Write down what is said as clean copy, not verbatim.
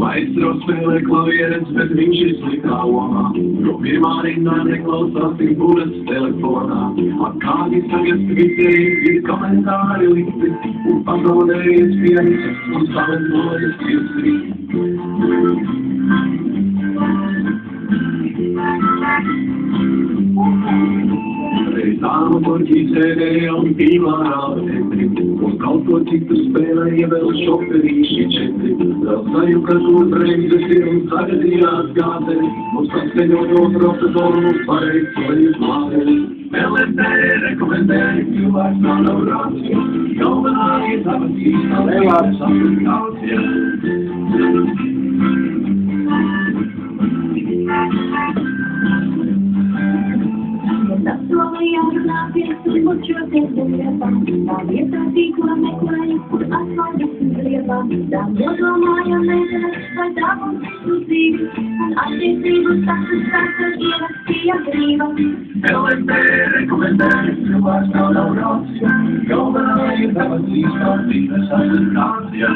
Maestros spēlē klavieres, bet viņš ir sliktā lomā. Jo pirmā rindā neklausās tik būras telefonā. Ar kādi tagad Twitterī ir komentāri likti, un pazaudējies pianists, un saventojas tiesri. Reizām porķī sēdēja un pīlā rāvetri, un kaut ko citu spēlēja vēl šoferīši četri. Vēl sajuka, kur bremzes ir un sagadījās gāzeri, mums saskaņojo profesoru mums pareicojas māderi. LSD rekomendēja cilvēks nav rācija, galvenā ir tavas īstā lielās aplikācija. Tas solījā runāties un bučoties bez liepām. Tā vietā tīkla meklēja, kur atklājas un griebām. Tā nodomāja meitenes, vai tā būs ekskluzīvi, un attiecību status sākot ierakstīja brīva. LSD rekomendēja cilvēks nav rācija, galvenā ir tavas īstā dzīves aplikācija.